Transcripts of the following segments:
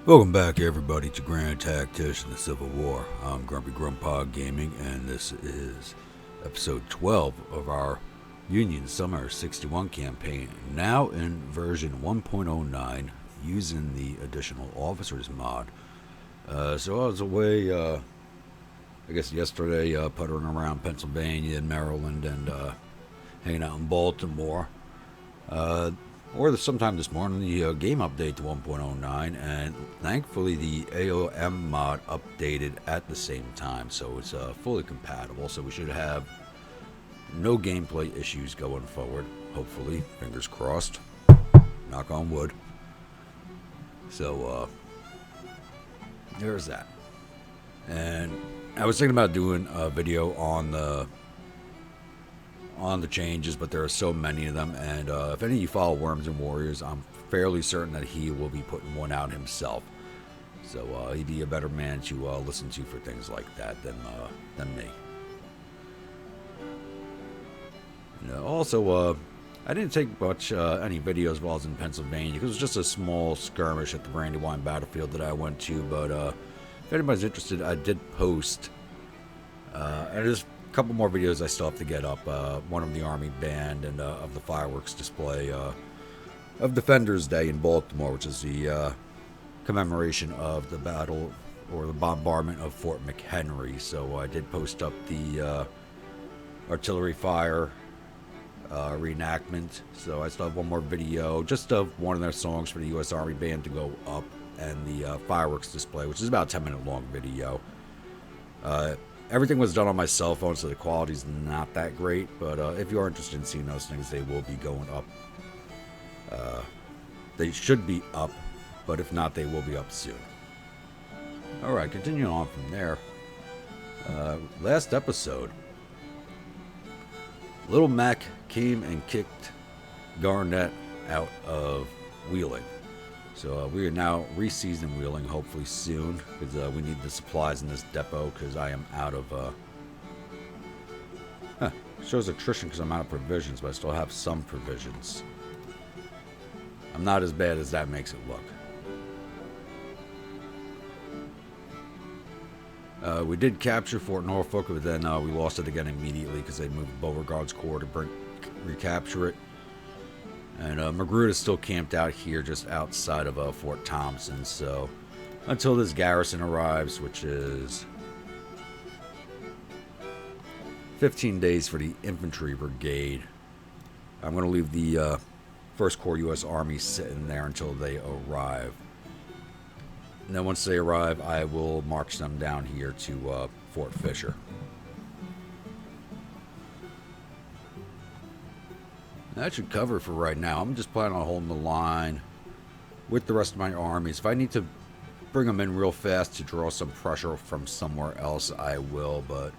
Welcome back, everybody, to Grand Tactician, the Civil War. I'm Grumpy Grandpa Gaming, and this is episode 12 of our Union Summer 61 campaign, now in version 1.09, using the additional officers mod. So I was away, I guess yesterday, puttering around Pennsylvania and Maryland and hanging out in Baltimore. Or sometime this morning, the game update to 1.09, and thankfully the A.O.M mod updated at the same time, so it's fully compatible, so we should have no gameplay issues going forward, hopefully, fingers crossed, knock on wood. So there's that. And I was thinking about doing a video on the changes, but there are so many of them, and if any of you follow Worms and Warriors, I'm fairly certain that he will be putting one out himself. So he'd be a better man to listen to for things like that than me. Also, I didn't take much any videos while I was in Pennsylvania because it was just a small skirmish at the Brandywine battlefield that I went to. But if anybody's interested, I did post, and there's a couple more videos I still have to get up. One of the Army band and of the fireworks display of Defenders Day in Baltimore, which is the commemoration of the battle or the bombardment of Fort McHenry. So I did post up the artillery fire reenactment. So I still have one more video just of one of their songs for the U.S. Army band to go up, and the fireworks display, which is about a 10-minute long video. Everything was done on my cell phone, so the quality's not that great, but if you are interested in seeing those things, they will be going up. They should be up, but if not, they will be up soon. Alright, continuing on from there. Last episode, Little Mac came and kicked Garnett out of Wheeling. So we are now re-seasoning Wheeling, hopefully soon, because we need the supplies in this depot, because I am out of... shows attrition because I'm out of provisions, but I still have some provisions. I'm not as bad as that makes it look. We did capture Fort Norfolk, but then we lost it again immediately because they moved Beauregard's Corps to recapture it. And Magruder's still camped out here just outside of Fort Thompson. So until this garrison arrives, which is 15 days for the infantry brigade, I'm going to leave the 1st Corps U.S. Army sitting there until they arrive. And then once they arrive, I will march them down here to Fort Fisher. That should cover it for right now. I'm just planning on holding the line with the rest of my armies. If I need to bring them in real fast to draw some pressure from somewhere else, I will. But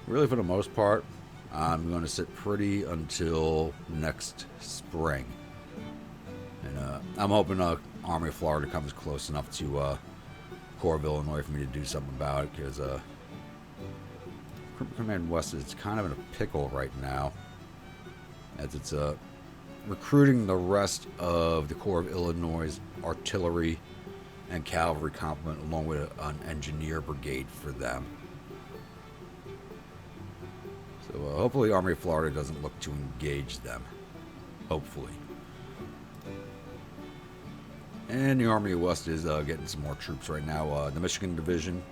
really, for the most part, I'm going to sit pretty until next spring. And I'm hoping Army of Florida comes close enough to Corps of Illinois for me to do something about it. Because Command West is kind of in a pickle right now, as it's recruiting the rest of the Corps of Illinois' artillery and cavalry complement, along with an engineer brigade for them. So hopefully Army of Florida doesn't look to engage them. Hopefully. And the Army of West is getting some more troops right now. The Michigan Division,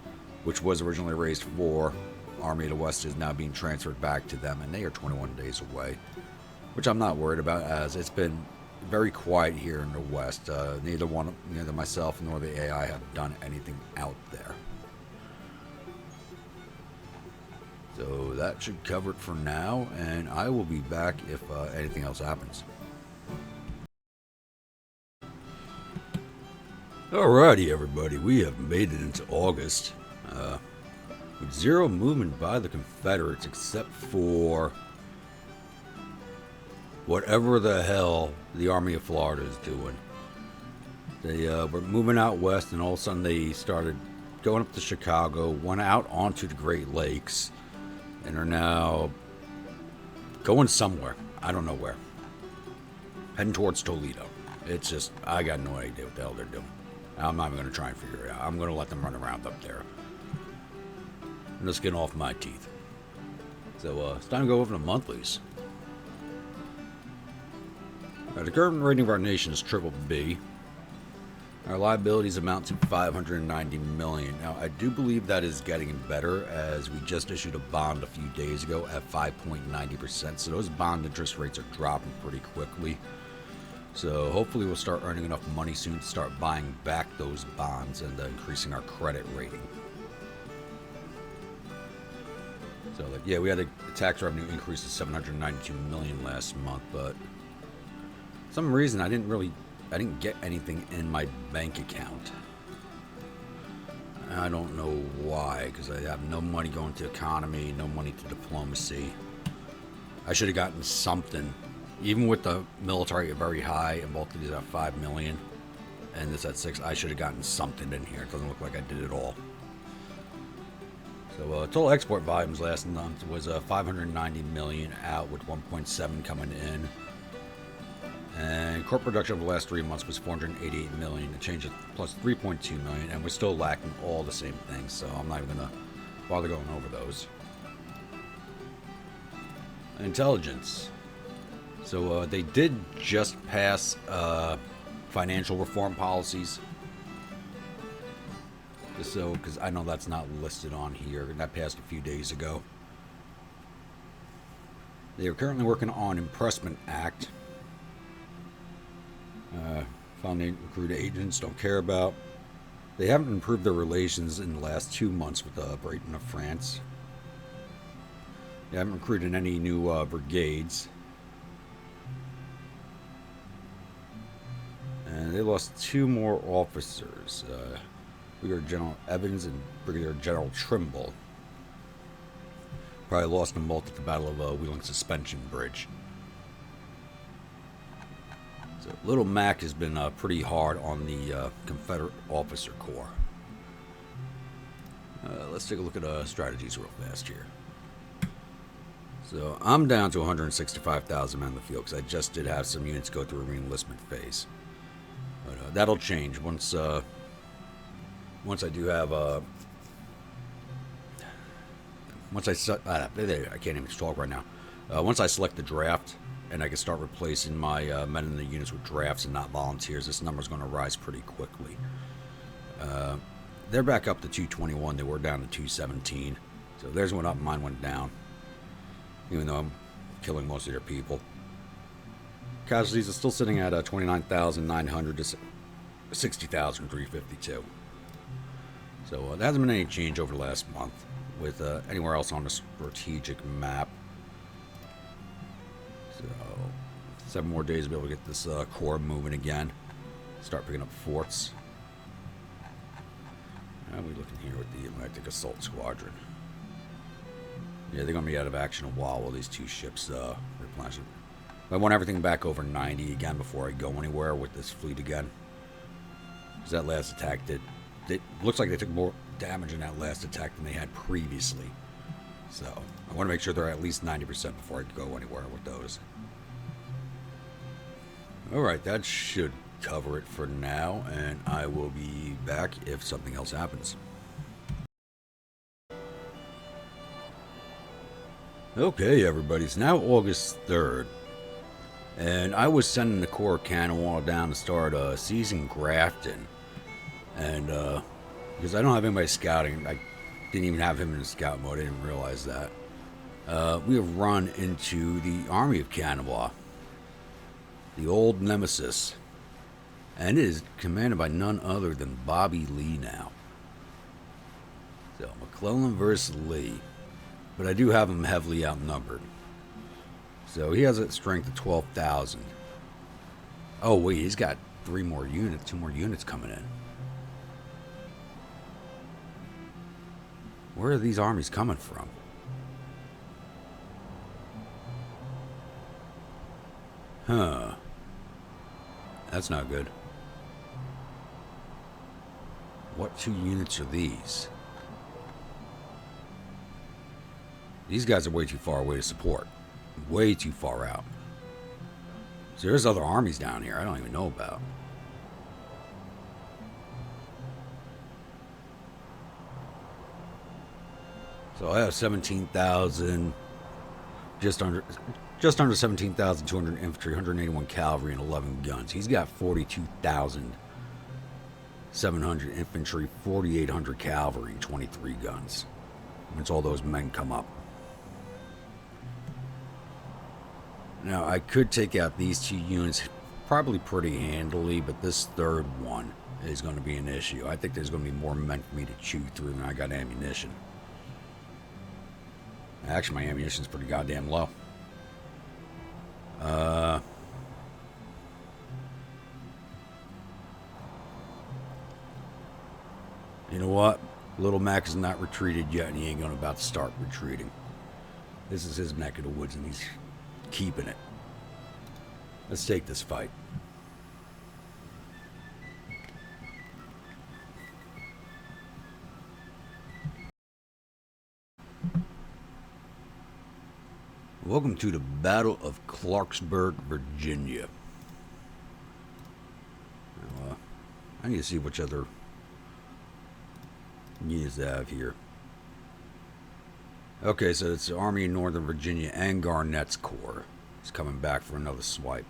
which was originally raised for Army of the West, is now being transferred back to them, and they are 21 days away. Which I'm not worried about, as it's been very quiet here in the West. Neither myself nor the AI have done anything out there. So that should cover it for now, and I will be back if anything else happens. Alrighty, everybody, we have made it into August. With zero movement by the Confederates, except for whatever the hell the Army of Florida is doing. They were moving out west, and all of a sudden they started going up to Chicago, went out onto the Great Lakes, and are now going somewhere. I don't know where. Heading towards Toledo. It's just, I got no idea what the hell they're doing. I'm not even going to try and figure it out. I'm going to let them run around up there. I'm just getting off my teeth. So it's time to go over the monthlies. The current rating of our nation is triple B. Our liabilities amount to $590 million. Now, I do believe that is getting better, as we just issued a bond a few days ago at 5.90%. So those bond interest rates are dropping pretty quickly. So hopefully we'll start earning enough money soon to start buying back those bonds and increasing our credit rating. So, yeah, we had a tax revenue increase of $792 million last month, but for some reason I didn't get anything in my bank account. I don't know why, because I have no money going to economy, no money to diplomacy. I should have gotten something. Even with the military very high, and both of these at $5 million, and this at $6 million, I should have gotten something in here. It doesn't look like I did it all. So total export volumes last month was $590 million out, with 1.7 coming in. And core production over the last 3 months was $488 million, a change of plus $3.2 million, and we're still lacking all the same things, so I'm not even going to bother going over those. Intelligence. So they did just pass financial reform policies. So, because I know that's not listed on here, and that passed a few days ago. They are currently working on Impressment Act. Found they recruit agents don't care about. They haven't improved their relations in the last 2 months with Britain of France. They haven't recruited any new brigades. And they lost 2 more officers. Brigadier General Evans and Brigadier General Trimble. Probably lost them both at the Battle of Wheeling Suspension Bridge. So Little Mac has been pretty hard on the Confederate officer corps. Let's take a look at strategies real fast here. So I'm down to 165,000 men in the field, because I just did have some units go through a re-enlistment phase. But that'll change once I do have once I can't even talk right now. Once I select the draft and I can start replacing my men in the units with drafts and not volunteers, this number is going to rise pretty quickly. They're back up to 221. They were down to 217. So theirs went up, mine went down. Even though I'm killing most of their people. Casualties are still sitting at 29,900 to 60,352. So there hasn't been any change over the last month with anywhere else on the strategic map. So 7 more days to be able to get this corps moving again. Start picking up forts. And we're looking here with the Atlantic Assault Squadron. Yeah, they're going to be out of action a while these 2 ships replenish it. I want everything back over 90 again before I go anywhere with this fleet again. Because that last attack it looks like they took more damage in that last attack than they had previously. So I want to make sure they're at least 90% before I go anywhere with those. Alright, that should cover it for now, and I will be back if something else happens. Okay, everybody, it's now August 3rd, and I was sending the Corps of Kanawha down to start seizing Grafton, and because I don't have anybody scouting, I didn't even have him in the scout mode, I didn't realize that. We have run into the Army of Kanawha, the old nemesis, and it is commanded by none other than Bobby Lee now. So, McClellan versus Lee. But I do have him heavily outnumbered. So he has a strength of 12,000. Oh wait, he's got 2 more units coming in. Where are these armies coming from? Huh. That's not good. What 2 units are these? These guys are way too far away to support. Way too far out. So there's other armies down here I don't even know about. So I have 17,000, just under 17,200 infantry, 181 cavalry, and 11 guns. He's got 42,700 infantry, 4,800 cavalry, and 23 guns. Once all those men come up. Now, I could take out these two units probably pretty handily, but this third one is going to be an issue. I think there's going to be more men for me to chew through than I got ammunition. Actually, my ammunition's pretty goddamn low. You know what? Little Mac is not retreated yet, and he ain't going to about to start retreating. This is his neck of the woods, and he's keeping it. Let's take this fight. Welcome to the Battle of Clarksburg, Virginia. Now, I need to see which other units I have here. Okay, so it's the Army of Northern Virginia and Garnett's Corps. It's coming back for another swipe.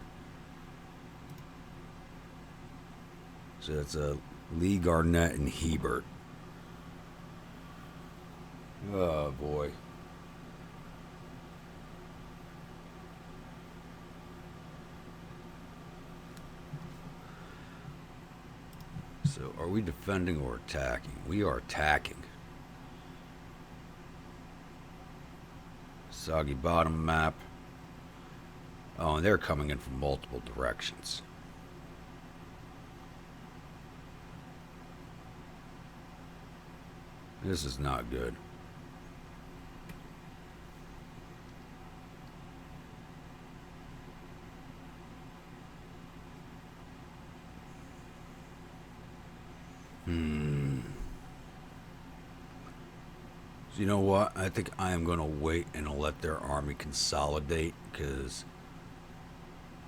So it's Lee, Garnett, and Hebert. Oh boy. So are we defending or attacking? We are attacking. Soggy bottom map. Oh, and they're coming in from multiple directions. This is not good. So you know what? I think I am going to wait and let their army consolidate, because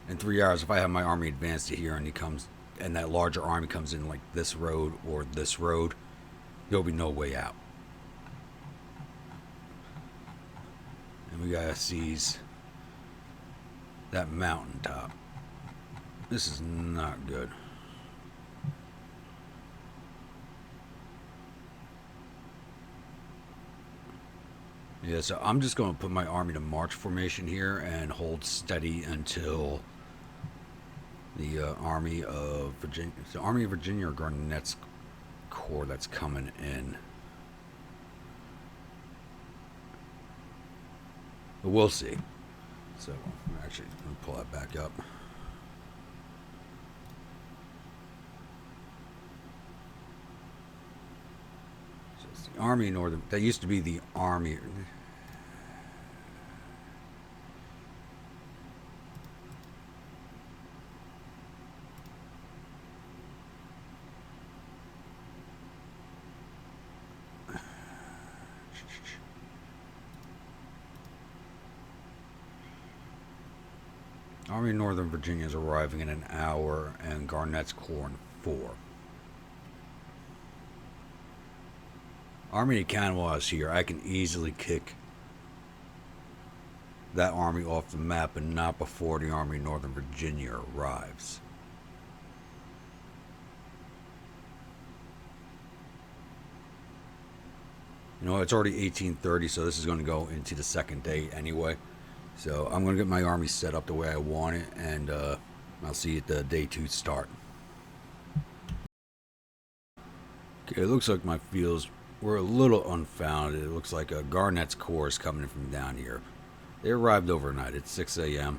in 3 hours, if I have my army advance to here and he comes, and that larger army comes in like this road or this road, there'll be no way out. And we gotta seize that mountaintop. This is not good. Yeah, so I'm just going to put my army to march formation here and hold steady until the Army of Virginia, the Army of Virginia or Garnett's Corps that's coming in. But we'll see. So actually, let me pull that back up. So it's the Army of Northern. That used to be the Army. Army of Northern Virginia is arriving in an hour, and Garnett's Corps in 4. Army of Kanawha is here. I can easily kick that army off the map, and not before the Army of Northern Virginia arrives. You know, it's already 1830, so this is going to go into the second day anyway. So I'm going to get my army set up the way I want it, and I'll see you at the day 2 start. Okay, it looks like my fields were a little unfounded. It looks like Garnett's Corps is coming from down here. They arrived overnight at 6 a.m.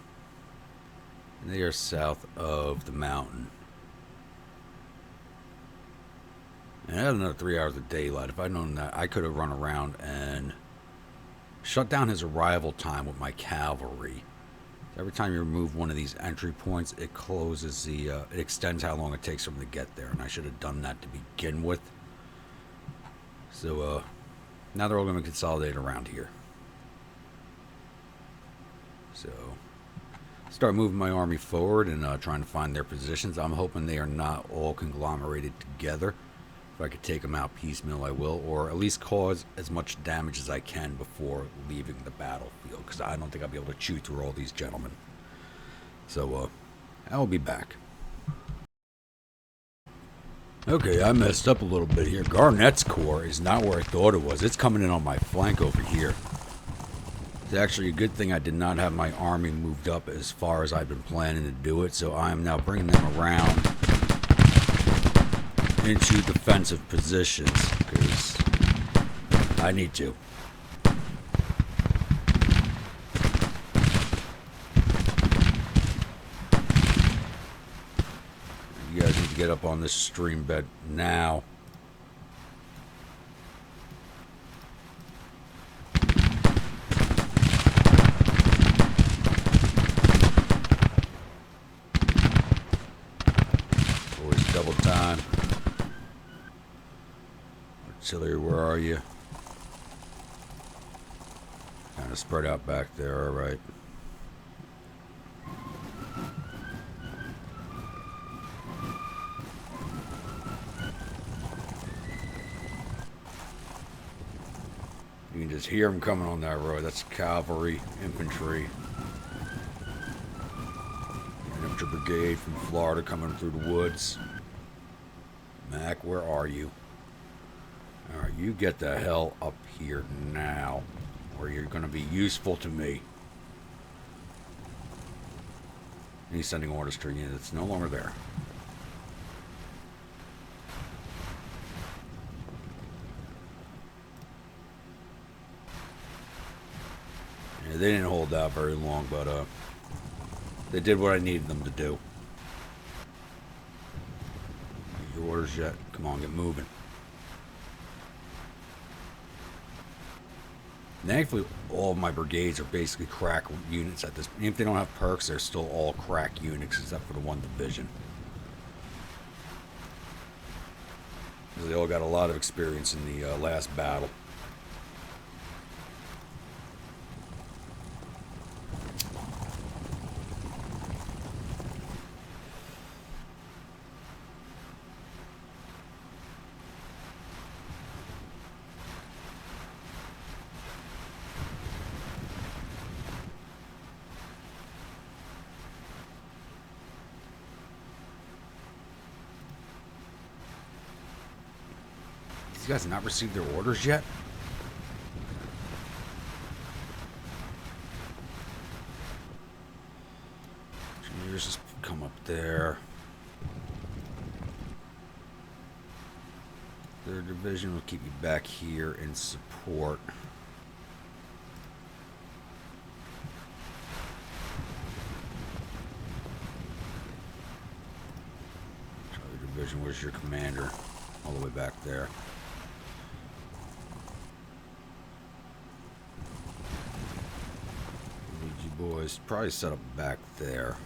and they are south of the mountain. And I had another 3 hours of daylight. If I'd known that, I could have run around and shut down his arrival time with my cavalry. Every time you remove one of these entry points, it closes the, it extends how long it takes for them to get there, and I should have done that to begin with. So, now they're all going to consolidate around here. So, start moving my army forward and trying to find their positions. I'm hoping they are not all conglomerated together. If I could take them out piecemeal, I will, or at least cause as much damage as I can before leaving the battlefield, because I don't think I'll be able to chew through all these gentlemen. So, I'll be back. Okay, I messed up a little bit here. Garnett's corps is not where I thought it was. It's coming in on my flank over here. It's actually a good thing I did not have my army moved up as far as I've been planning to do it, so I am now bringing them around into defensive positions, because I need to. You guys need to get up on this stream bed now. Always double time. Artillery, where are you? Kind of spread out back there, alright. You can just hear them coming on that road. That's cavalry, infantry. Infantry brigade from Florida coming through the woods. Mac, where are you? Alright, you get the hell up here now, or you're going to be useful to me. And he's sending orders to a unit that's no longer there. Yeah, they didn't hold out very long, but they did what I needed them to do. Your orders yet? Come on, get moving. Thankfully, all of my brigades are basically crack units at this point. Even if they don't have perks, they're still all crack units, except for the one division. They all got a lot of experience in the last battle. You guys have not received their orders yet? Engineers just come up there. Their division will keep you back here in support. Charlie division, where's your commander? All the way back there. Boys probably set up back there.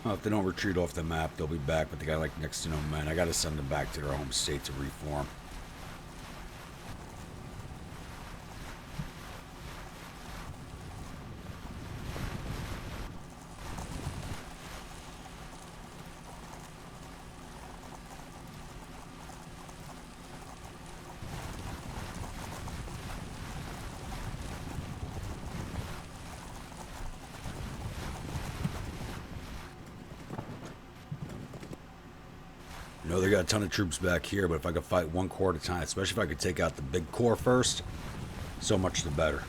Well, if they don't retreat off the map, they'll be back, but they got like next to no men. I gotta send them back to their home state to reform. I know they got a ton of troops back here, but if I could fight one corps at a time, especially if I could take out the big corps first, so much the better.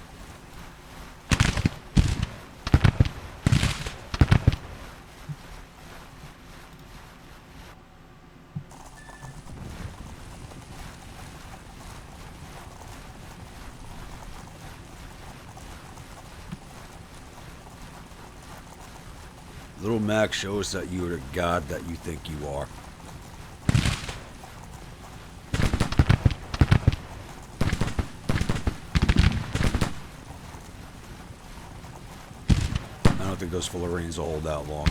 A Little Mac, show us that you are the god that you think you are. I don't think those Fullerenes will hold out long.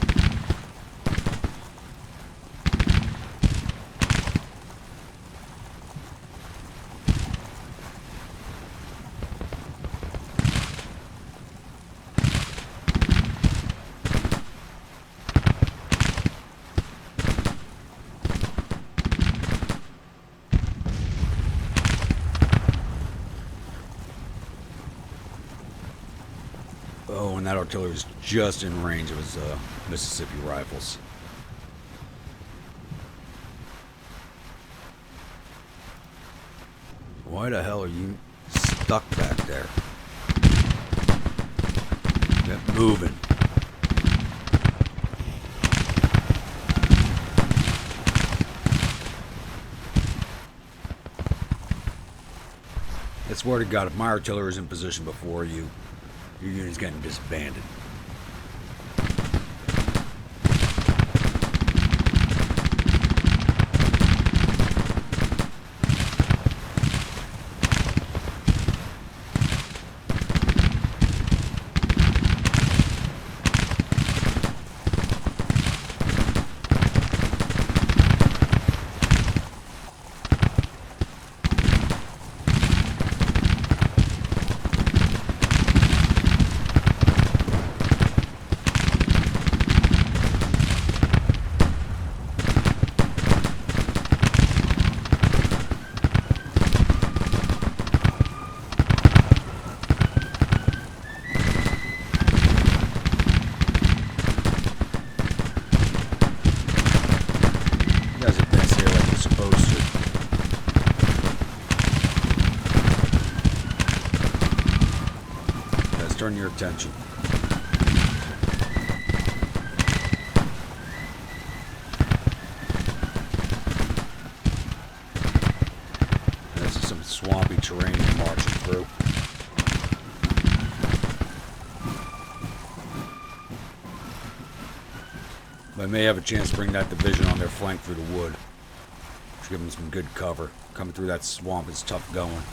Oh, and that artillery was just in range. It was Mississippi rifles. Why the hell are you stuck back there? Get moving. I swear to God, if my artillery is in position before you, your unit's getting disbanded. Turn your attention. This is some swampy terrain we're marching through. But I may have a chance to bring that division on their flank through the wood. Should give them some good cover. Coming through that swamp is tough going.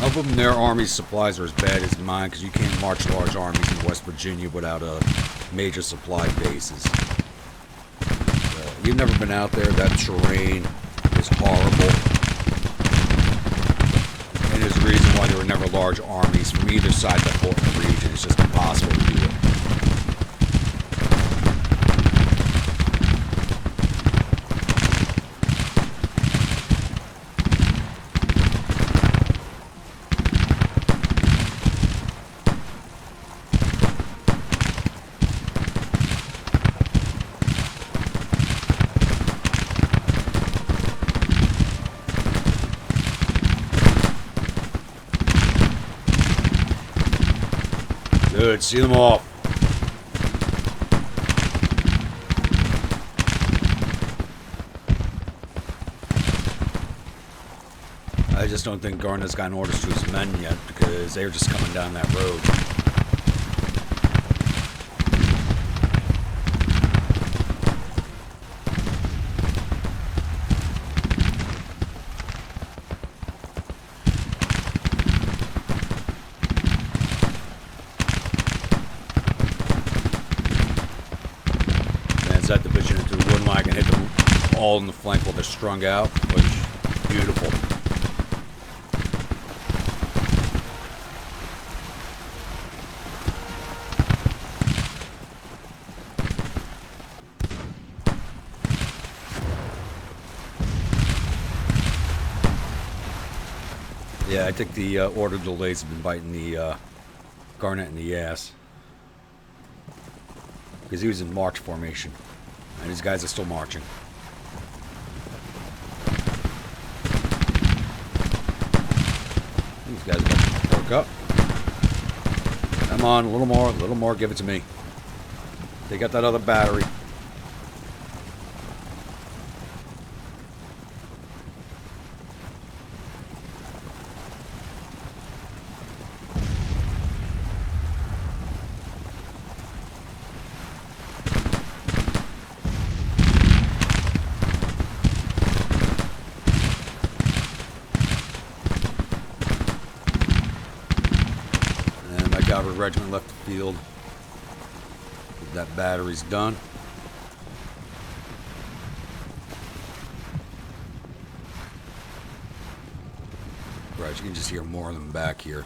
Of them, their army's supplies are as bad as mine because you can't march large armies in West Virginia without major supply bases. You've never been out there. That terrain is horrible. And there's a reason why there were never large armies from either side of the Portland region. It's just impossible to do it. Good, see them off. I just don't think Garnett's gotten orders to his men yet because they were just coming down that road. That division into the wood line and hit them all in the flank while they're strung out, which beautiful. Yeah, I think the order delays have been biting the Garnett in the ass. Because he was in march formation. And his guys are still marching. These guys are about to perk up. Come on, a little more, give it to me. They got that other battery. Cavalry regiment left the field. That battery's done. Right, you can just hear more of them back here.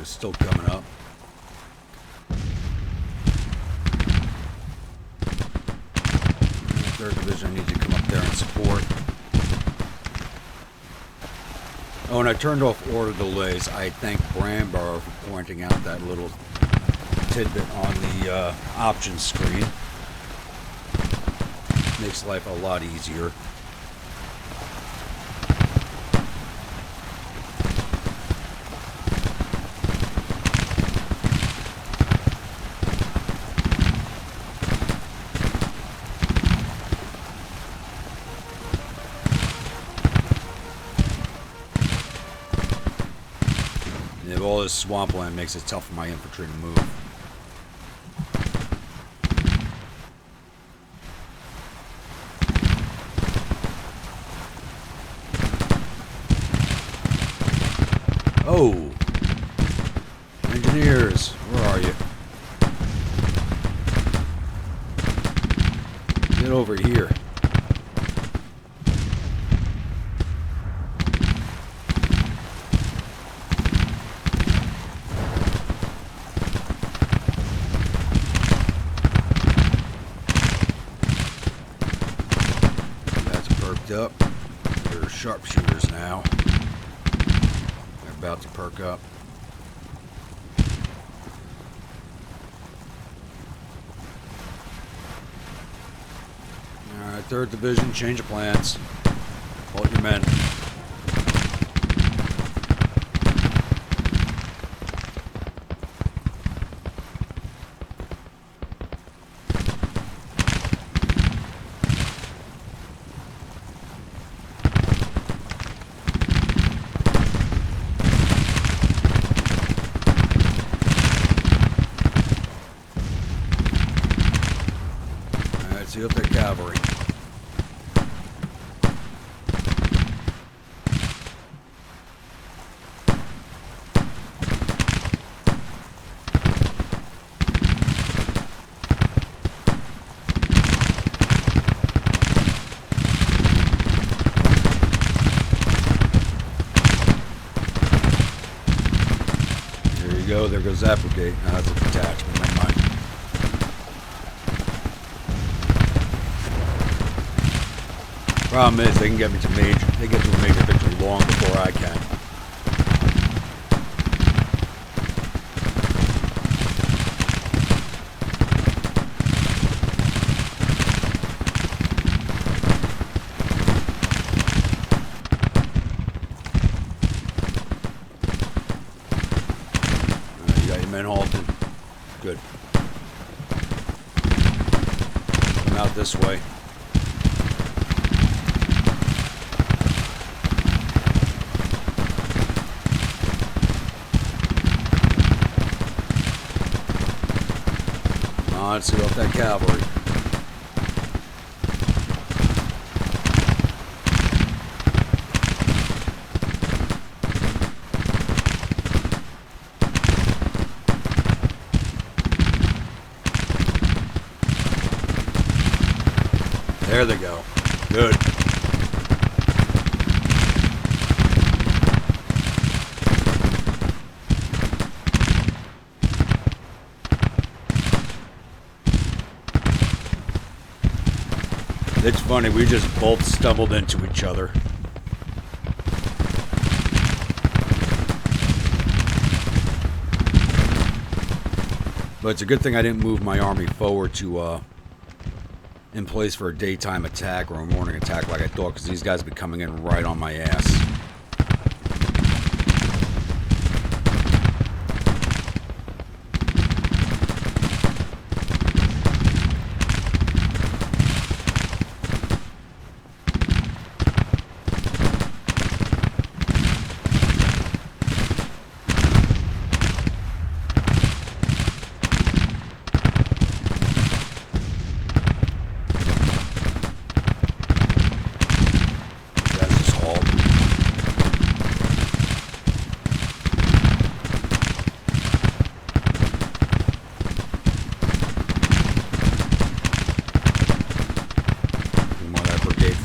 Still coming up. Third Division, I need to come up there and support. Oh, and I turned off order delays. I thank Brambar for pointing out that little tidbit on the options screen. Makes life a lot easier. All this swampland makes it tough for my infantry to move. Oh! Engineers, where are you? Get over here. Up. They're sharpshooters now. They're about to perk up. Alright, 3rd Division, change of plans. Hold your men. See up that cavalry. There you go. There goes that brigade. Now that's a detachment. Never mind. Problem is, they can get me to major. They get to a major victory long before I can. You got your men halted. Good. Come out this way. Let's see off that cavalry. There they go. Good. It's funny, we just both stumbled into each other. But it's a good thing I didn't move my army forward to in place for a daytime attack or a morning attack like I thought, because these guys would be coming in right on my ass.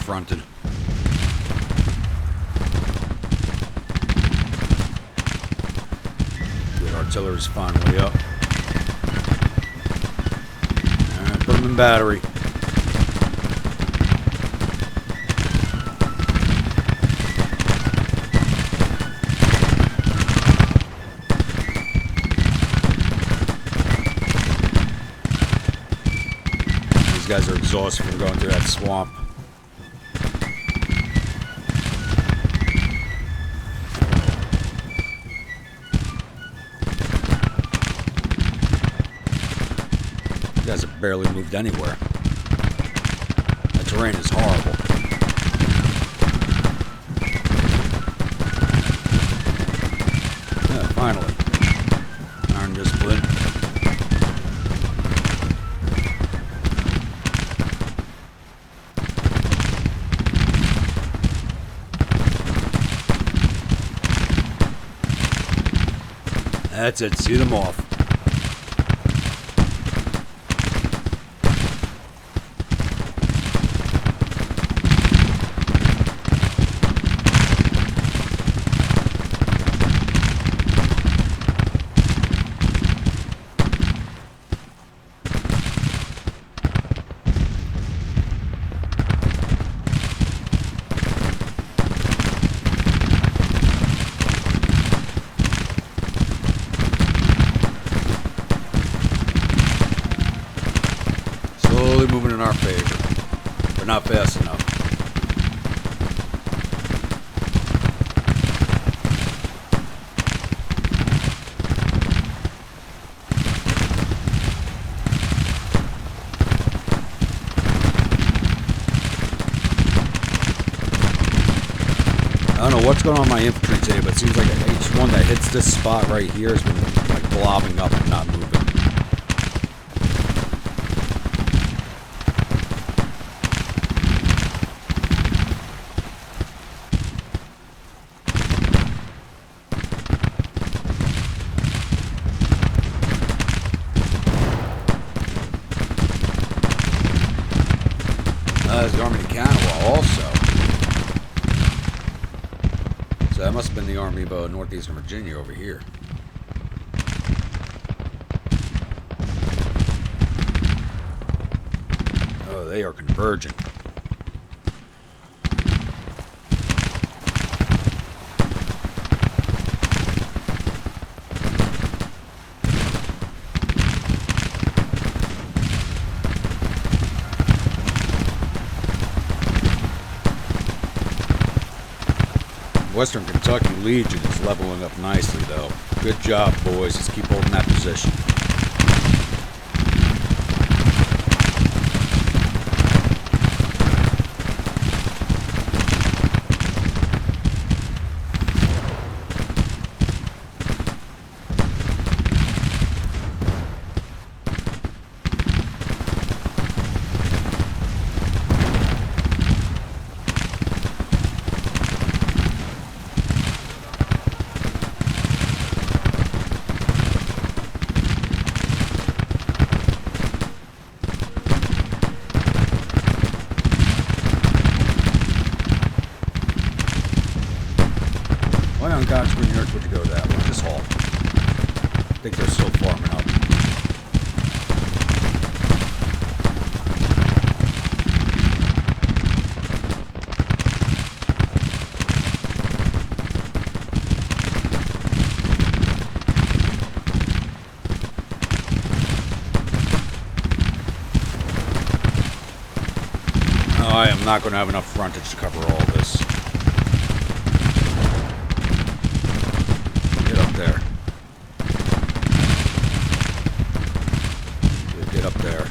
Fronted. Good, artillery's finally up. Alright, put them in battery. These guys are exhausted from going through that swamp. You guys have barely moved anywhere. The terrain is horrible. Yeah, finally. Iron discipline. That's it. See them off. Moving in our favor, but not fast enough. I don't know what's going on with my infantry today, but it seems like each one that hits this spot right here has been like blobbing up and not moving. There's the Army of Kanawha also. So that must have been the Army of Northeastern Virginia over here. Oh, they are converging. Western Kentucky Legion is leveling up nicely, though. Good job, boys. Just keep holding that position. Why on God's green earth would you go that way? Just halt. I think they're still farming up. I am not going to have enough frontage to cover all this. Get up there. Get up there.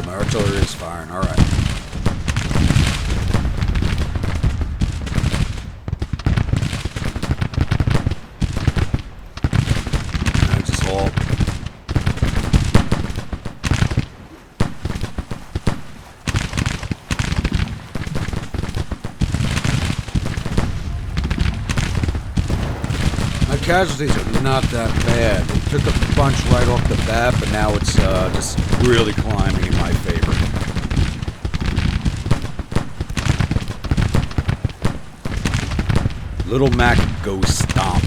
Artillery is firing, alright. Just halt. My casualties are not that bad. They took a bunch right off the bat, but now it's just really climbing in my favor. Little Mac goes stomp.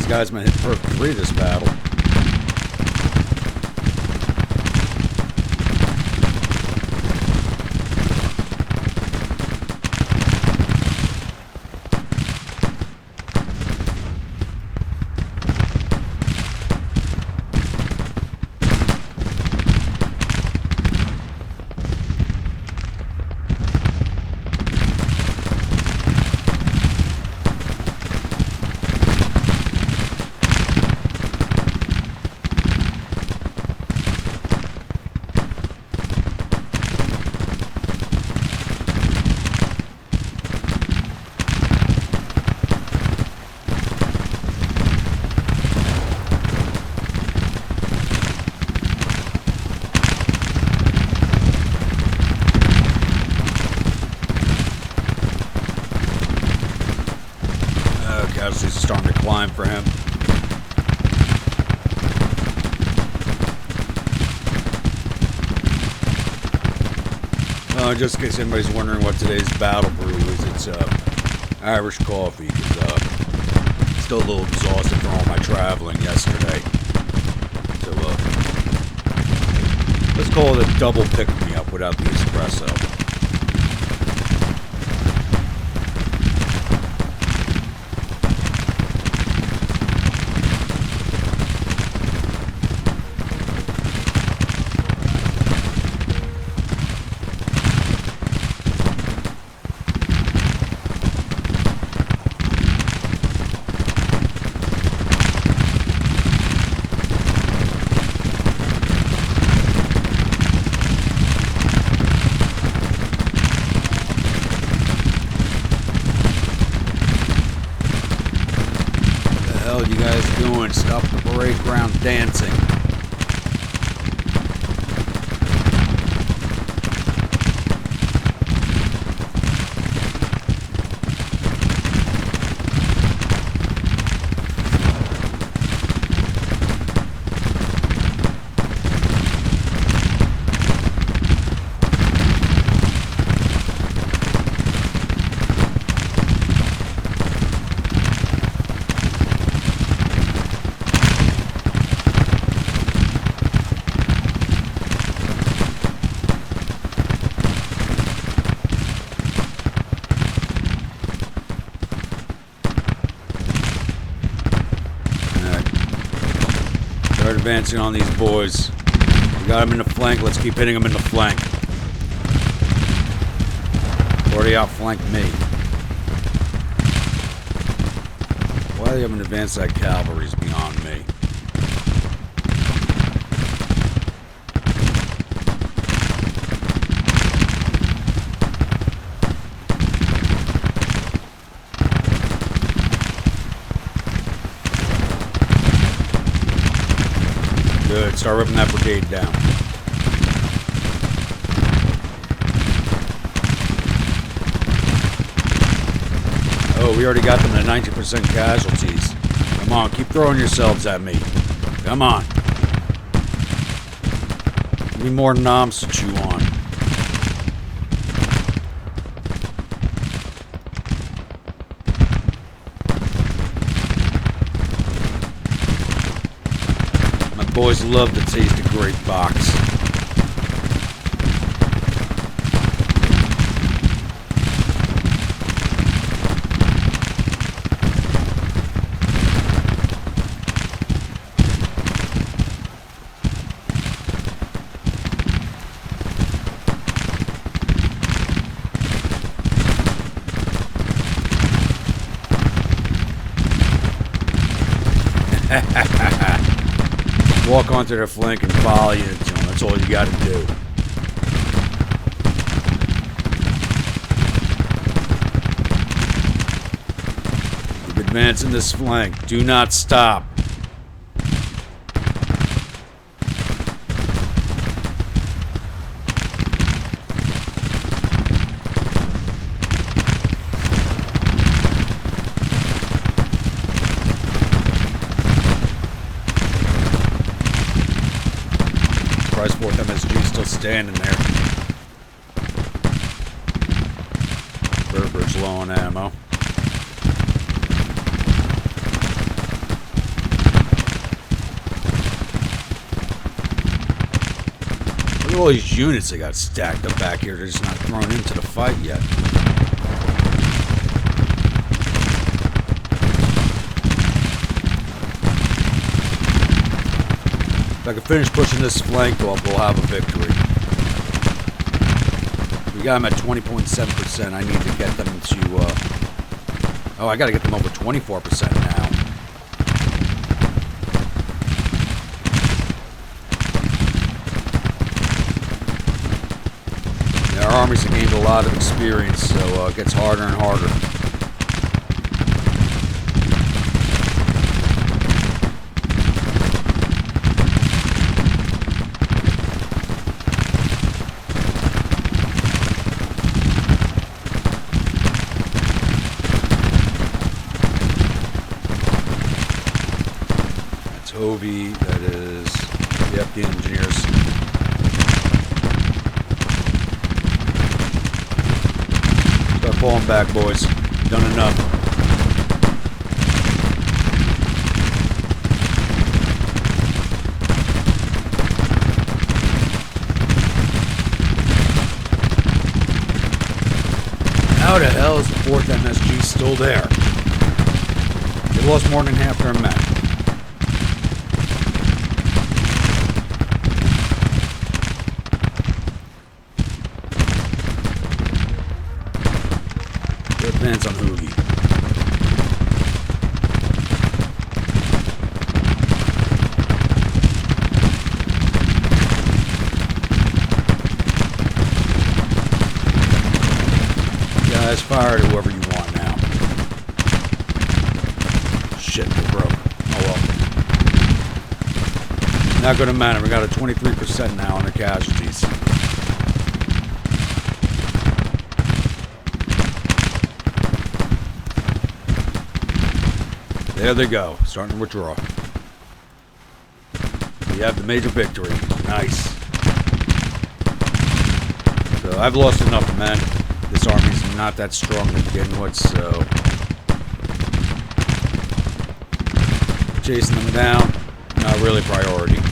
Guys might hit perk 3 this battle. Casualties are starting to climb for him. Just in case anybody's wondering what today's battle brew is, it's Irish coffee. Cause, still a little exhausted from all my traveling yesterday. So let's call it a double pick-me-up without the espresso. hell are you guys doing? Stop the parade ground dancing. Start advancing on these boys. We got them in the flank. Let's keep hitting them in the flank. Already outflanked me. Why they haven't advanced that cavalry is beyond me. Good. Start ripping that brigade down. Oh, we already got them to 90% casualties. Come on, keep throwing yourselves at me. Come on. Give me more noms to chew on. Boys love to taste a great box. Walk onto their flank and volley into them. That's all you got to do. Keep advancing this flank. Do not stop. Fourth MSG still standing there. Berber's low on ammo. Look at all these units they got stacked up back here. They're just not thrown into the fight yet. If I can finish pushing this flank up, we'll have a victory. We got them at 20.7%. I need to get them to... oh, I got to get them over 24% now. Our armies have gained a lot of experience, so it gets harder and harder. Ovi, that is, yep, the engineers. Start falling back, boys. Done enough. How the hell is the 4th MSG still there? They lost more than half their men. Advance on Hoogie. Guys, fire at whoever you want now. Shit, they broke. Not going to matter. We got a 23% now on the casualties. There they go. Starting to withdraw. We have the major victory. Nice. So I've lost enough men. This army's not that strong to begin with, so chasing them down, not really priority.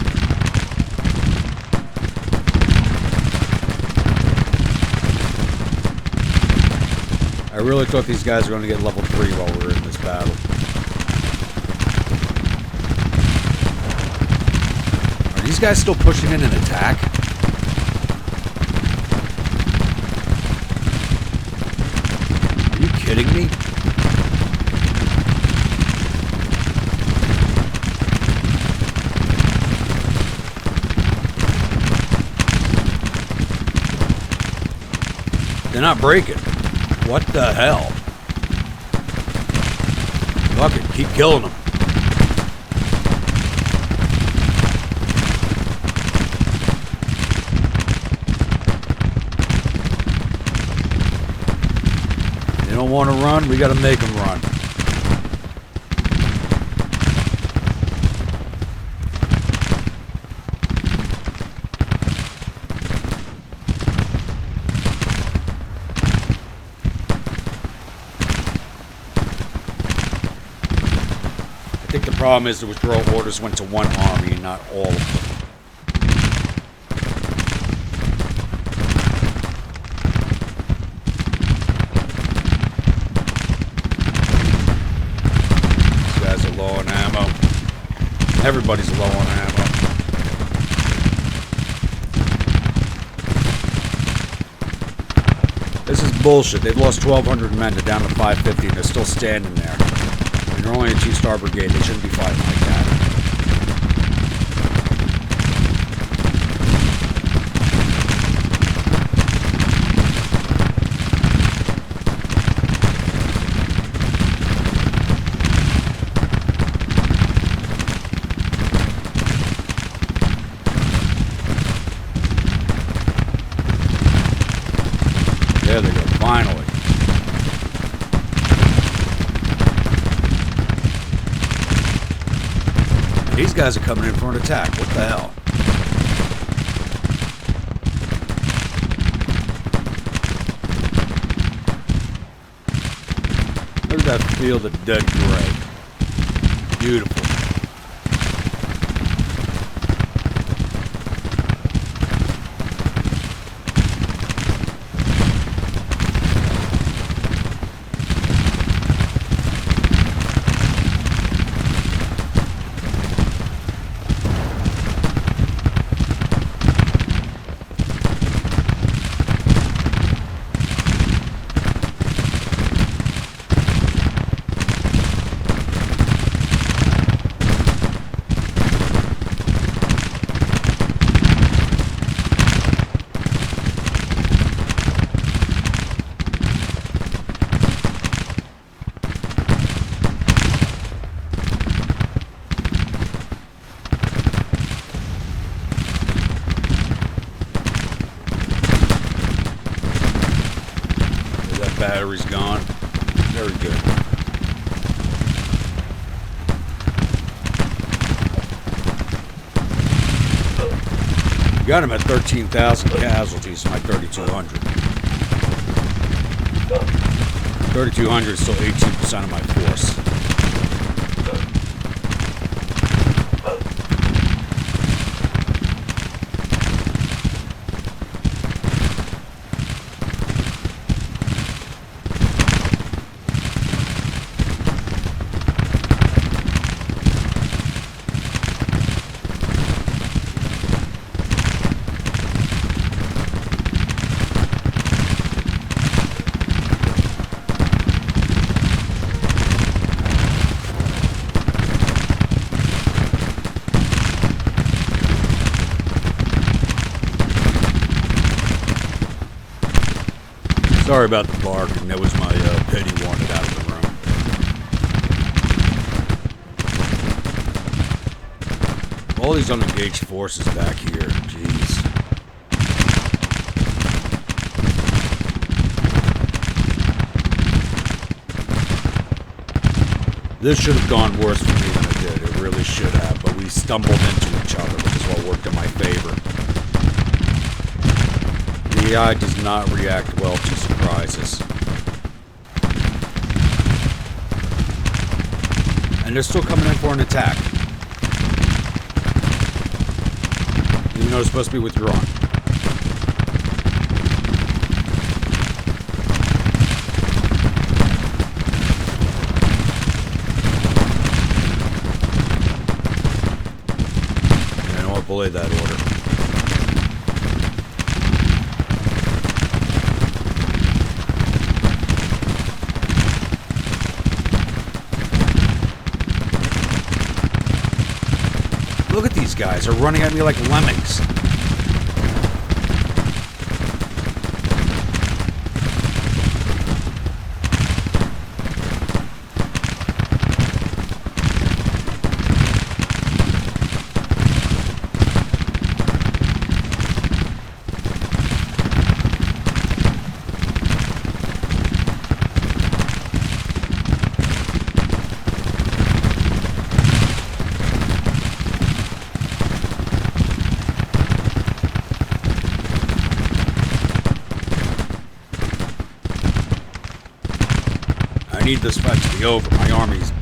I really thought these guys were going to get level 3 while we were in this battle. Are these guys still pushing in an attack? Are you kidding me? They're not breaking. What the hell? Fuck it, keep killing them. They don't want to run, we gotta make them run. I think the problem is the withdrawal orders went to one army and not all of them. These guys are low on ammo. Everybody's low on ammo. This is bullshit. They've lost 1,200 men. They're down to 550 and they're still standing there. They're only a 2-star brigade. They shouldn't be fighting like that. There they go. Finally. These guys are coming in for an attack. What the hell? Look at that field of dead gray. Beautiful. Battery's gone. Very good. Got him at 13,000 casualties from my 3,200. 3,200 is still 18% of my force. Sorry about the barking. That was my pity wanted out of the room. All these unengaged forces back here. Jeez. This should have gone worse for me than it did. It really should have, but we stumbled into each other, which is what worked in my favor. The AI does not react well to surprises. And they're still coming in for an attack. Even though it's supposed to be withdrawn. Belay that order. Look at these guys. They're running at me like lemmings. I need this fight to be over. My army's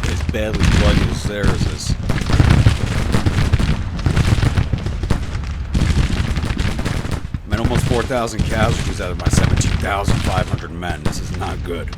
as badly bloody as theirs is. I'm at almost 4,000 casualties out of my 17,500 men. This is not good.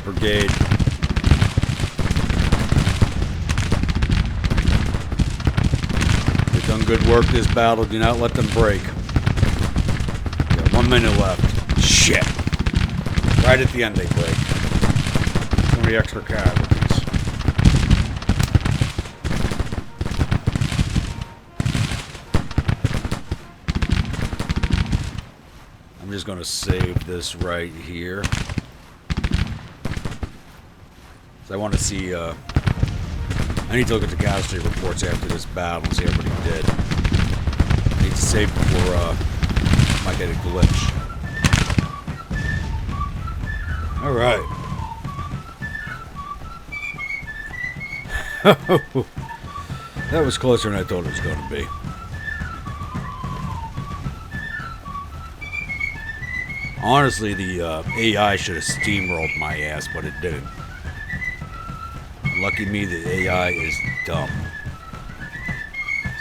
Brigade. They've done good work this battle. Do not let them break. Got 1 minute left. Shit. Right at the end they break. 20 extra casualties. I'm just going to save this right here. I want to see, I need to look at the casualty reports after this battle and see how everybody did. I need to save before, I might get a glitch. Alright. That was closer than I thought it was going to be. Honestly, the AI should have steamrolled my ass, but it didn't. Lucky me, the AI is dumb.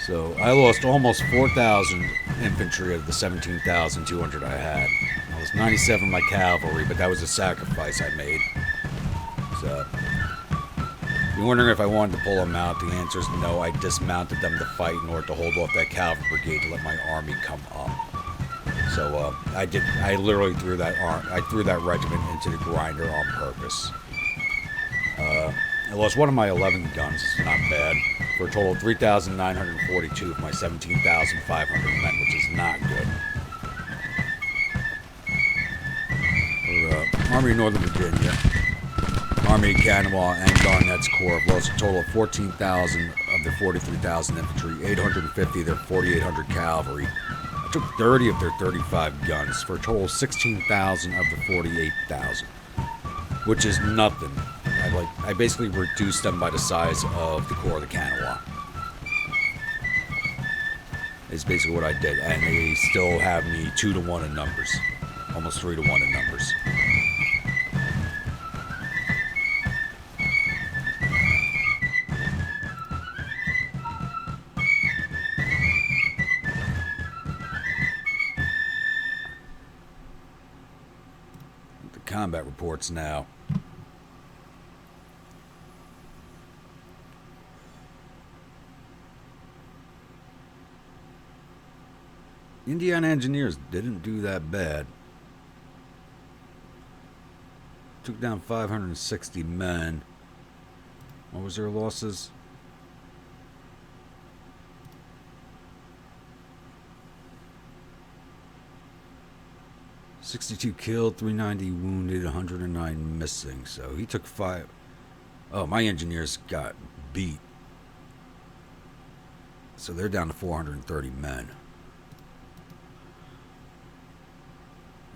So I lost almost 4,000 infantry of the 17,200 I had. I lost 97 of my cavalry, but that was a sacrifice I made. So, you're wondering if I wanted to pull them out. The answer is no. I dismounted them to fight in order to hold off that cavalry brigade to let my army come up. So I did. I literally threw that regiment into the grinder on purpose. I lost one of my 11 guns. It's not bad. For a total of 3,942 of my 17,500 men, which is not good. For Army of Northern Virginia, Army of Kanawha, and Garnett's Corps have lost a total of 14,000 of their 43,000 infantry, 850 of their 4,800 cavalry. I took 30 of their 35 guns for a total of 16,000 of the 48,000, which is nothing. I basically reduced them by the size of the Corps of the Kanawha. Is basically what I did, and they still have me 2-to-1 in numbers, almost 3-to-1 in numbers. combat reports now. Indiana Engineers didn't do that bad. Took down 560 men. What was their losses? $62 killed, 390 wounded, 109 missing. So he took 5. Oh, my engineers got beat. So they're down to 430 men.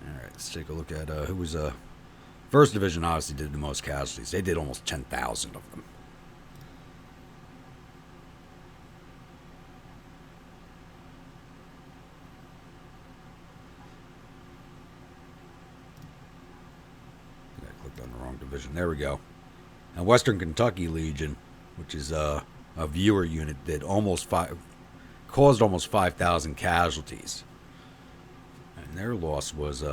Alright, let's take a look at who was... 1st Division obviously did the most casualties. They did almost 10,000 of them. I clicked on the wrong division. There we go. And Western Kentucky Legion, which is a viewer unit, did caused almost 5,000 casualties. And their loss was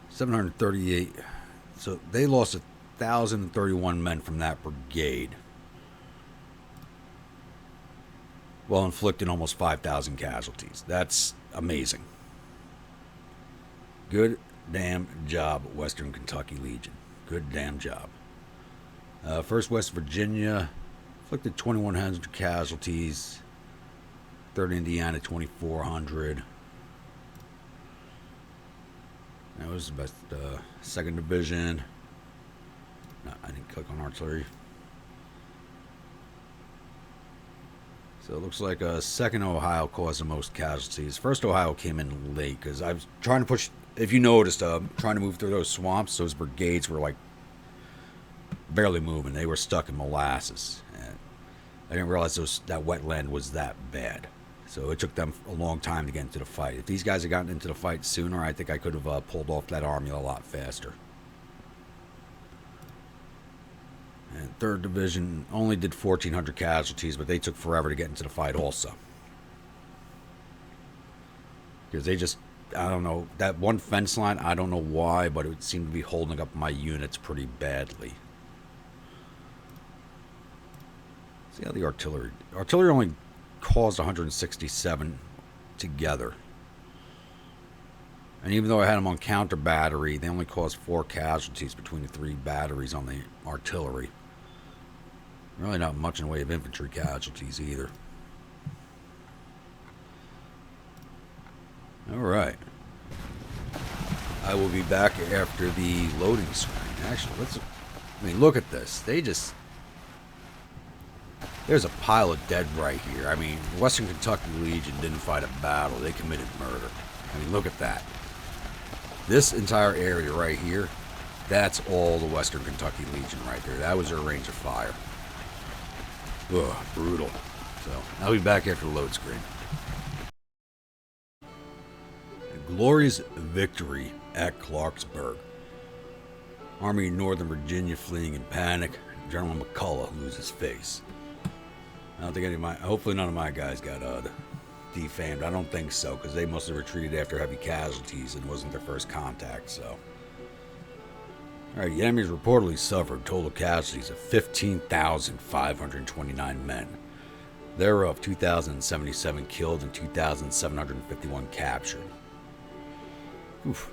738. So they lost 1,031 men from that brigade, while inflicting almost 5,000 casualties. That's amazing. Good damn job, Western Kentucky Legion. Good damn job. 1st West Virginia inflicted 2,100 casualties. 3rd Indiana 2,400. That was the best. 2nd Division. No, I didn't click on artillery. So it looks like 2nd Ohio caused the most casualties. 1st Ohio came in late because I was trying to push. If you noticed, trying to move through those swamps, those brigades were like barely moving. They were stuck in molasses, and I didn't realize that wetland was that bad. So it took them a long time to get into the fight. If these guys had gotten into the fight sooner, I think I could have pulled off that army a lot faster. And 3rd Division only did 1,400 casualties, but they took forever to get into the fight also. Because they just, I don't know, that one fence line, I don't know why, but it seemed to be holding up my units pretty badly. See how the artillery only caused 167 together. And even though I had them on counter battery, they only caused 4 casualties between the 3 batteries on the artillery. Really not much in the way of infantry casualties either. Alright. I will be back after the loading screen. Actually, look at this. There's a pile of dead right here. I mean, Western Kentucky Legion didn't fight a battle. They committed murder. I mean, look at that. This entire area right here, that's all the Western Kentucky Legion right there. That was their range of fire. Ugh, brutal. So, I'll be back after the load screen. A glorious victory at Clarksburg. Army of Northern Virginia fleeing in panic. General McClellan loses face. I don't think hopefully none of my guys got defamed. I don't think so, because they must have retreated after heavy casualties and wasn't their first contact, so. Alright, the enemies reportedly suffered total casualties of 15,529 men. Thereof, 2,077 killed and 2,751 captured. Oof.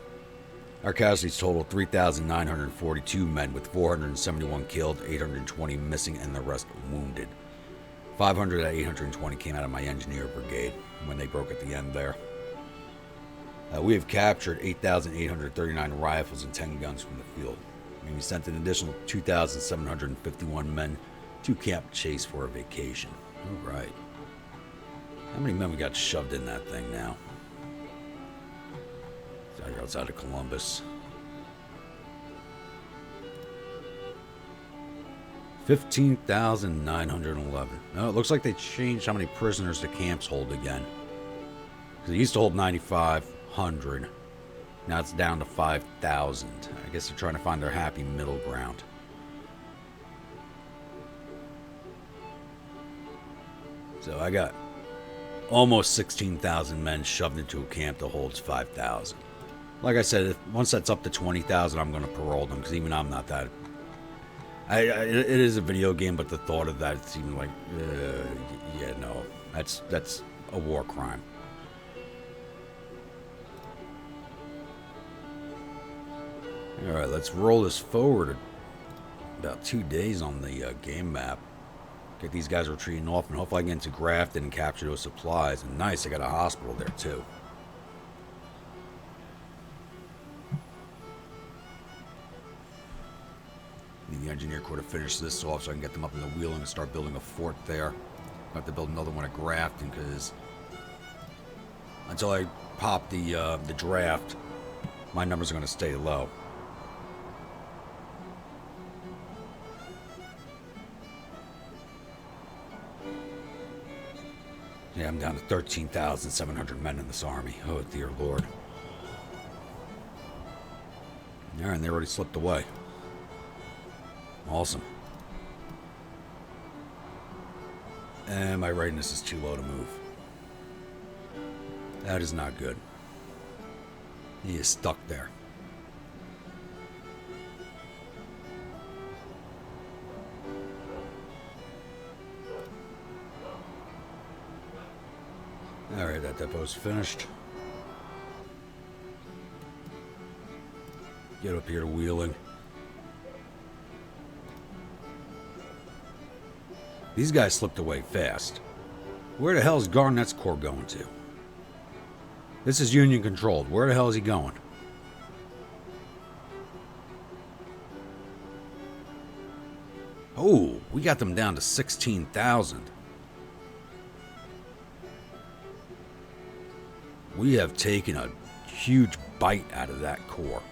Our casualties totaled 3,942 men, with 471 killed, 820 missing, and the rest wounded. 500 out of 820 came out of my engineer brigade when they broke at the end there. We have captured 8,839 rifles and 10 guns from the field. We sent an additional 2,751 men to Camp Chase for a vacation. All right. How many men we got shoved in that thing now? It's out here outside of Columbus. 15,911. No, it looks like they changed how many prisoners the camps hold again. Because they used to hold 9,500. Now it's down to 5,000. I guess they're trying to find their happy middle ground. So I got almost 16,000 men shoved into a camp that holds 5,000. Like I said, once that's up to 20,000, I'm going to parole them, because even I'm not that. It is a video game, but the thought of that seemed like, yeah, no, that's a war crime. All right, let's roll this forward about 2 days on the game map. Get these guys retreating off, and hopefully I can get into Grafton and capture those supplies. And nice, I got a hospital there too. Need the engineer corps to finish this off so I can get them up in the Wheeling and start building a fort there. I have to build another one at Grafton, because until I pop the draft, my numbers are going to stay low. Yeah, I'm down to 13,700 men in this army. Oh, dear Lord. Yeah, and they already slipped away. Awesome. And my readiness is too low to move. That is not good. He is stuck there. Alright, that depot's finished. Get up here to Wheeling. These guys slipped away fast. Where the hell is Garnett's corps going to? This is Union controlled. Where the hell is he going? Oh, we got them down to 16,000. We have taken a huge bite out of that corps.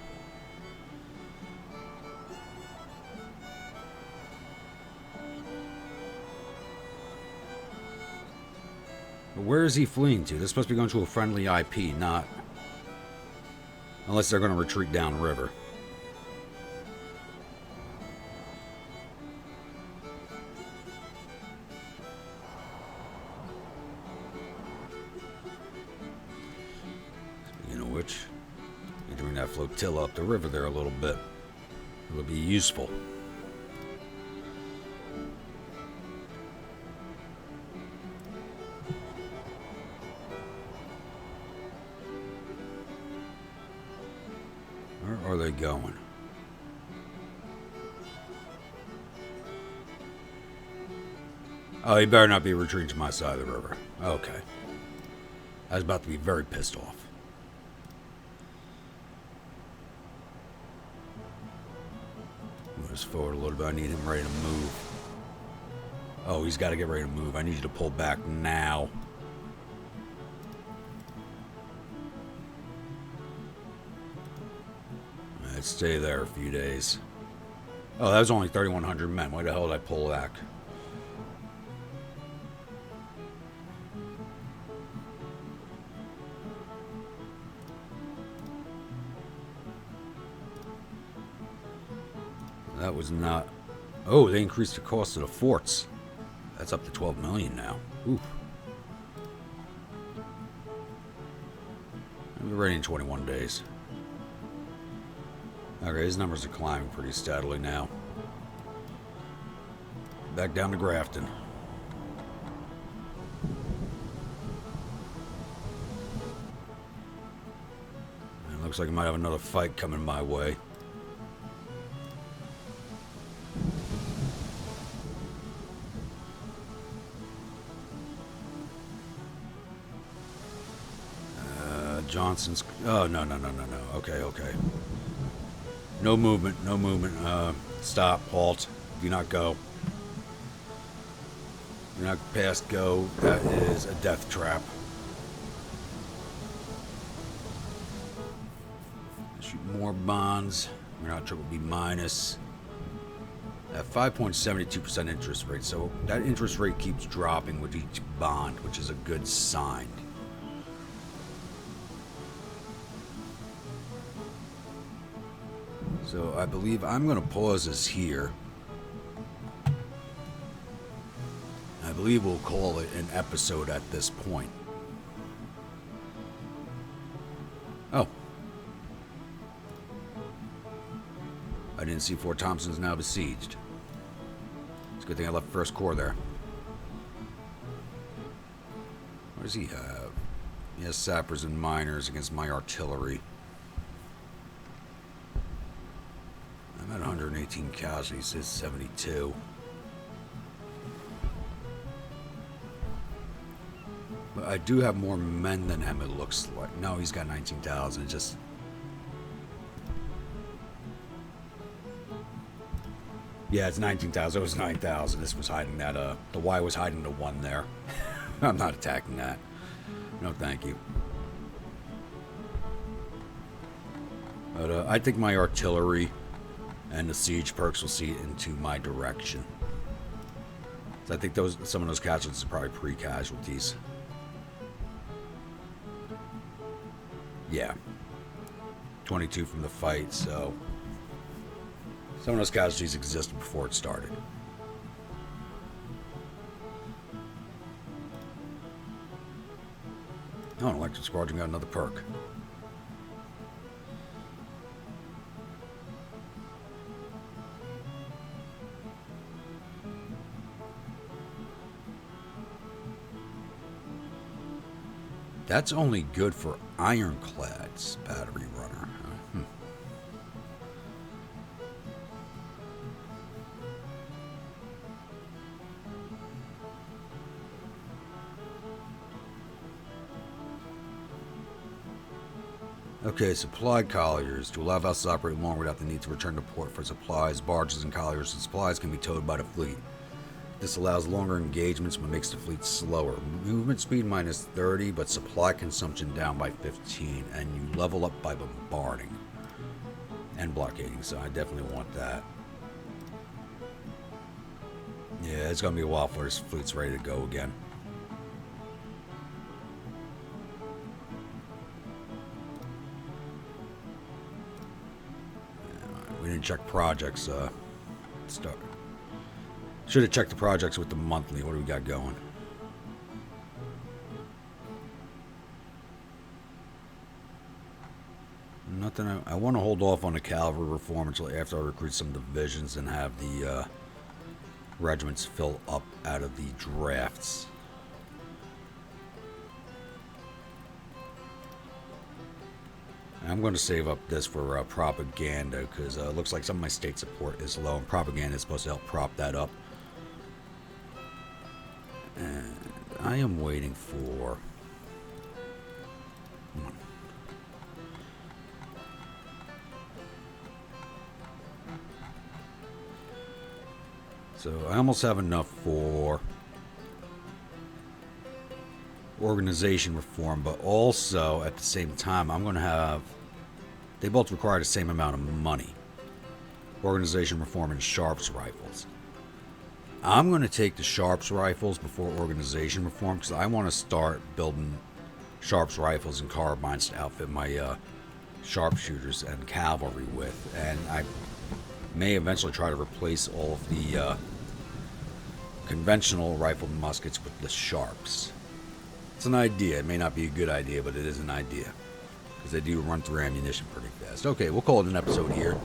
But where is he fleeing to? They're supposed to be going to a friendly IP, not... Unless they're going to retreat downriver. Speaking of which, you bring that flotilla up the river there a little bit. It would be useful. Where are they going? Oh, he better not be retreating to my side of the river. Okay. I was about to be very pissed off. Move this forward a little bit. I need him ready to move. Oh, he's got to get ready to move. I need you to pull back now. I'd stay there a few days. Oh, that was only 3,100 men. Why the hell did I pull back? That was not... Oh, they increased the cost of the forts. That's up to 12 million now. Oof. I'll be ready in 21 days. Okay, his numbers are climbing pretty steadily now. Back down to Grafton. It looks like I might have another fight coming my way. Johnson's... Oh, no. Okay. No movement. Stop. Halt. Do not go. Do not past go. That is a death trap. Shoot more bonds. We're not triple B minus. At 5.72% interest rate. So that interest rate keeps dropping with each bond, which is a good sign. So I believe I'm going to pause this here. I believe we'll call it an episode at this point. Oh. I didn't see Fort Thompson's now besieged. It's a good thing I left First Corps there. What does he have? He has sappers and miners against my artillery. I'm at 118 casualties, his 72. But I do have more men than him, it looks like. No, he's got 19,000. Just... yeah, it's 19,000. It was 9,000. This was hiding that, the Y was hiding the 1 there. I'm not attacking that. No, thank you. But, I think my artillery and the siege perks will see it into my direction. So I think some of those casualties are probably pre-casualties. Yeah. 22 from the fight, so... some of those casualties existed before it started. Oh, an electric squadron got another perk. That's only good for ironclads, battery runner. Okay, supply colliers. To allow vessels to operate longer without the need to return to port for supplies, barges and colliers and supplies can be towed by the fleet. This allows longer engagements but makes the fleet slower. Movement speed minus 30, but supply consumption down by 15, and you level up by bombarding and blockading, so I definitely want that. Yeah, it's going to be a while before this fleet's ready to go again. We didn't check projects, start. Should have checked the projects with the monthly. What do we got going? Nothing. I want to hold off on the cavalry reform until after I recruit some divisions and have the regiments fill up out of the drafts. I'm going to save up this for propaganda because it looks like some of my state support is low, and propaganda is supposed to help prop that up. And I am waiting for... So I almost have enough for organization reform, but also at the same time I'm going to have... they both require the same amount of money. Organization reform and Sharps rifles. I'm going to take the Sharps rifles before organization reform because I want to start building Sharps rifles and carbines to outfit my sharpshooters and cavalry with, and I may eventually try to replace all of the conventional rifled muskets with the Sharps. It's an idea. It may not be a good idea, but it is an idea because they do run through ammunition pretty fast. Okay, we'll call it an episode here.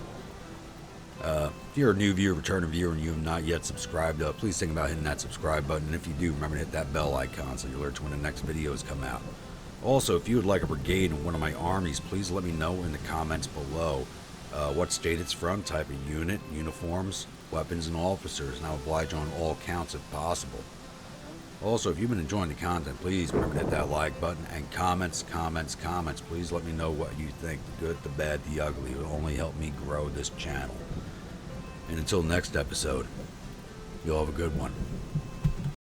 If you're a new viewer, returning viewer, and you have not yet subscribed, please think about hitting that subscribe button. And if you do, remember to hit that bell icon so you'll alert when the next videos come out. Also, if you would like a brigade in one of my armies, please let me know in the comments below what state it's from, type of unit, uniforms, weapons, and officers, and I'll oblige on all counts if possible. Also, if you've been enjoying the content, please remember to hit that like button and comments. Please let me know what you think. The good, the bad, the ugly. It will only help me grow this channel. And until next episode, you'll have a good one.